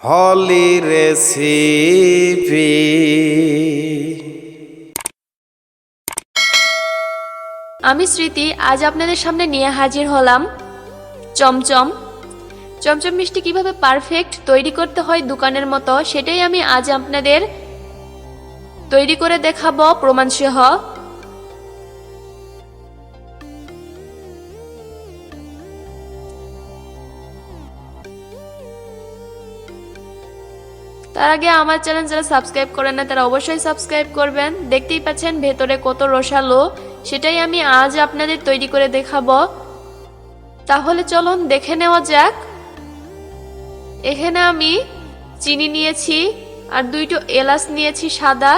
হলি recipe. আমি স্মৃতি আজ আপনাদের সামনে নিয়ে হাজির হলাম চমচম। চমচম মিষ্টি কিভাবে পারফেক্ট তৈরি করতে হয় দোকানের মতো, সেটাই আমি আজ আপনাদের তৈরি করে দেখাবো প্রমাণসহ। তার আগে আমার চ্যানেল যারা সাবস্ক্রাইব করেন না তারা অবশ্যই সাবস্ক্রাইব করবেন। দেখতেই পাচ্ছেন ভেতরে কত রসালো, সেটাই আমি আজ আপনাদের তৈরি করে দেখাবো। তাহলে চলুন দেখে নেওয়া যাক। এখানে আমি চিনি নিয়েছি আর 2টো এলাচ নিয়েছি সাদা,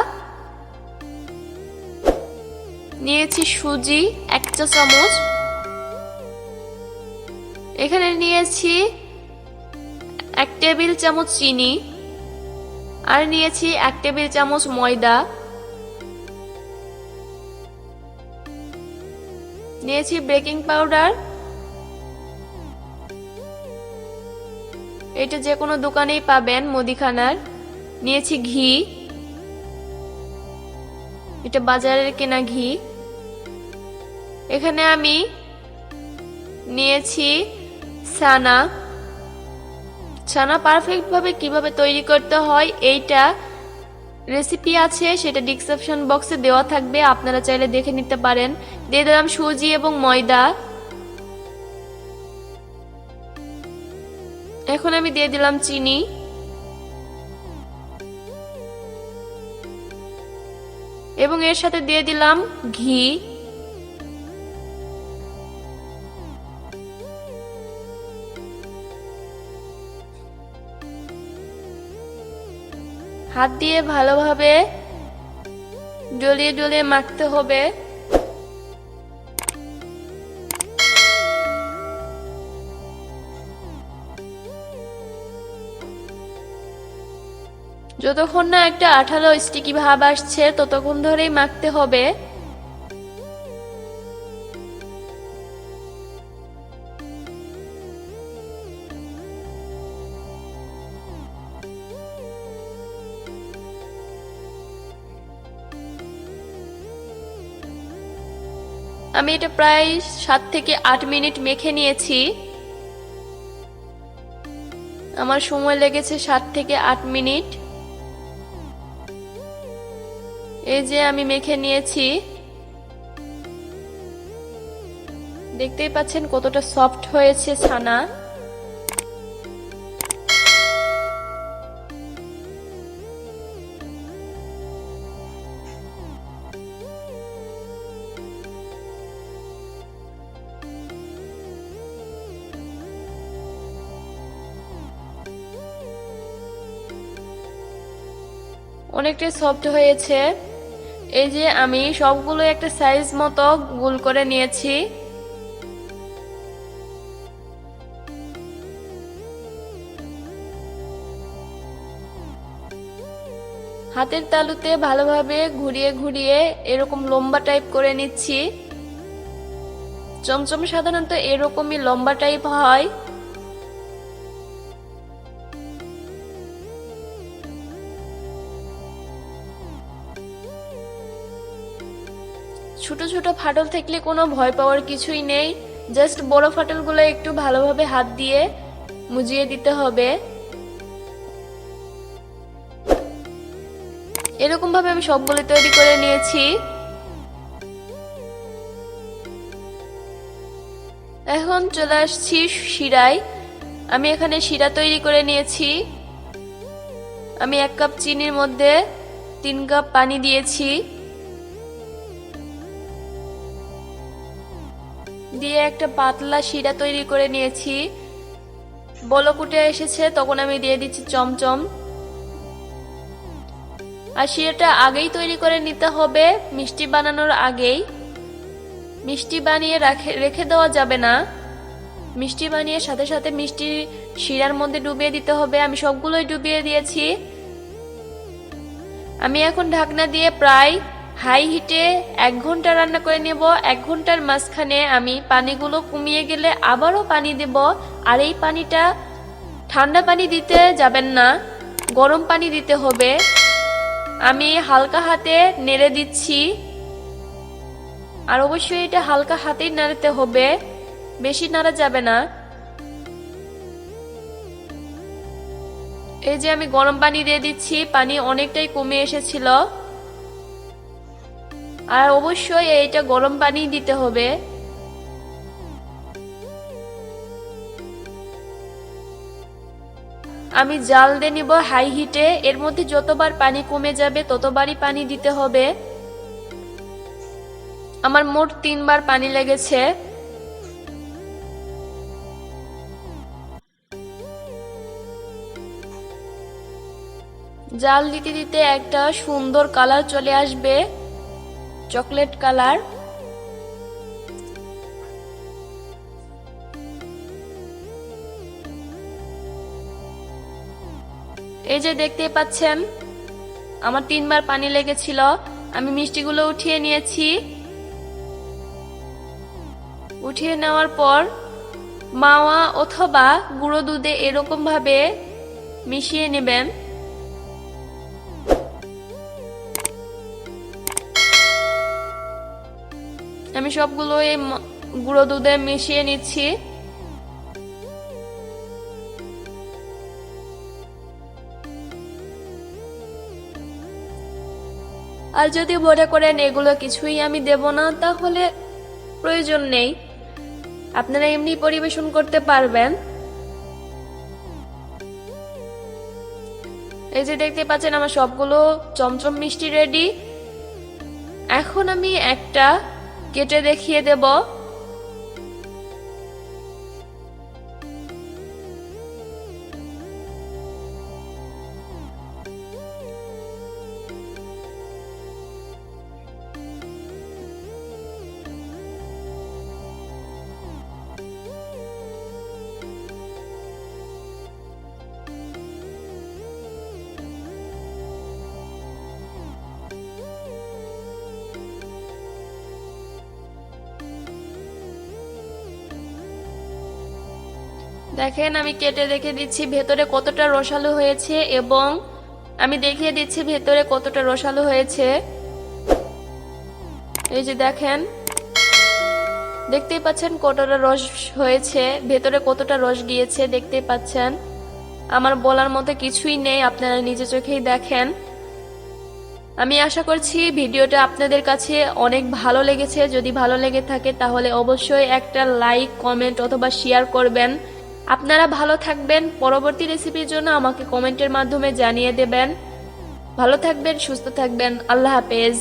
নিয়েছি সুজি 1 চা চামচ, এখানে নিয়েছি 1 টেবিল চামচ চিনি, আর নিয়েছি 1 টেবিল চামচ ময়দা, নিয়েছি বেকিং পাউডার। এটা যে কোনো দোকানেই পাবেন মুদিখানার। নিয়েছি ঘি, এটা বাজারের কেনা ঘি। এখানে আমি নিয়েছি ছানা। ছানা পারফেক্ট ভাবে কিভাবে তৈরি করতে হয় এইটা রেসিপি আছে, সেটা ডিসক্রিপশন বক্সে দেওয়া থাকবে, আপনারা চাইলে দেখে নিতে পারেন। দিয়ে দিলাম সুজি এবং ময়দা। এখন আমি দিয়ে দিলাম চিনি, এবং এর সাথে দিয়ে দিলাম ঘি। হাত দিয়ে ভালোভাবে ডলিয়ে ডলিয়ে মাখতে হবে। যতক্ষণ না একটা আঠালো স্টিকি ভাব আসছে ততক্ষণ ধরেই মাখতে হবে। আমি এটা প্রায় 7 থেকে 8 মিনিট মেখে নিয়েছি। আমার সময় লেগেছে 7 থেকে 8 মিনিট। এই যে আমি মেখে নিয়েছি, দেখতেই পাচ্ছেন কতটা সফট হয়েছে ছানা। অনেকটাই সফট হয়েছে। এই যে আমি সবগুলো একটা সাইজ মতো গোল করে নিয়েছি। হাতের তালুতে ভালোভাবে ঘুরিয়ে ঘুরিয়ে এরকম লম্বা টাইপ করে নিচ্ছি। চমচম সাধারণত এরকমই লম্বা টাইপ হয়। ছোট ছোট ফাটল থাকলে কোনো ভয় পাওয়ার কিছুই নেই, জাস্ট বড় ফাটলগুলো একটু ভালোভাবে হাত দিয়ে মুজিয়ে দিতে হবে। এরকম ভাবে আমি সবগুলো তৈরি করে নিয়েছি। এখন চলে আসছি শিরায়। আমি এখানে শিরা তৈরি করে নিয়েছি। আমি 1 কাপ চিনির মধ্যে 3 কাপ পানি দিয়েছি, দিয়ে একটা পাতলা শিরা তৈরি করে নিয়েছি। বলক উঠে এসেছে তখন আমি দিয়ে দিচ্ছি চমচম। আর শিরাটা আগেই তৈরি করে নিতে হবে, মিষ্টি বানানোর আগেই। মিষ্টি বানিয়ে রেখে দেওয়া যাবে না, মিষ্টি বানিয়ে সাথে সাথে মিষ্টি শিরার মধ্যে ডুবিয়ে দিতে হবে। আমি সবগুলোই ডুবিয়ে দিয়েছি। আমি এখন ঢাকনা দিয়ে প্রায় হাই হিটে 1 ঘন্টা রান্না করে নেব। 1 ঘন্টার মাঝখানে আমি পানিগুলো কমিয়ে গেলে আবারও পানি দেব, আর এই পানিটা ঠান্ডা পানি দিতে যাবেন না, গরম পানি দিতে হবে। আমি হালকা হাতে নেড়ে দিচ্ছি, আর অবশ্যই এটা হালকা হাতেই নাড়তে হবে, বেশি নাড়া যাবে না। এই যে আমি গরম পানি দিয়ে দিচ্ছি, পানি অনেকটাই কমে এসেছিল। আর অবশ্যই এইটা গরম পানি দিতে হবে। আমি জাল দিয়ে নিব হাই হিটে। এর মধ্যে যতবার পানি কমে যাবে ততবারই পানি দিতে হবে। আমার মোট 3 বার পানি লেগেছে। জাল দিতে দিতে একটা সুন্দর কালার চলে আসবে, চকলেট কালার। এই যে দেখতে পাচ্ছেন আমার 3 বার পানি লেগেছিল। আমি মিষ্টিগুলো উঠিয়ে নিয়েছি। উঠিয়ে নেওয়ার পর মাওয়া অথবা গুঁড়ো দুধে এরকম ভাবে মিশিয়ে নেবেন। আমি সবগুলো এই গুঁড়ো দুধে মিশিয়ে নিচ্ছি। আর যদি মনে করেন এগুলো কিছুই আমি দেব না, তাহলে প্রয়োজন নেই, আপনারা এমনি পরিবেশন করতে পারবেন। এই যে দেখতে পাচ্ছেন আমার সবগুলো চমচম মিষ্টি রেডি। এখন আমি একটা কেটে দেখিয়ে দেব। দেখেন আমি কেটে দেখে দিচ্ছি ভেতরে কতটা রসালো হয়েছে, এবং আমি দেখিয়ে দিচ্ছি ভেতরে কতটা রসালো হয়েছে। এই যে দেখেন, দেখতেই পাচ্ছেন কতটা রস হয়েছে, ভেতরে কতটা রস গিয়েছে দেখতেই পাচ্ছেন। আমার বলার মতো কিছুই নেই, আপনারা নিজে চোখেই দেখেন। আমি আশা করছি ভিডিওটা আপনাদের কাছে অনেক ভালো লেগেছে। যদি ভালো লেগে থাকে তাহলে অবশ্যই একটা লাইক, কমেন্ট অথবা শেয়ার করবেন। আপনারা ভালো থাকবেন। পরবর্তী রেসিপির জন্য আমাকে কমেন্টের মাধ্যমে জানিয়ে দেবেন। ভালো থাকবেন, সুস্থ থাকবেন। আল্লাহ হাফেজ।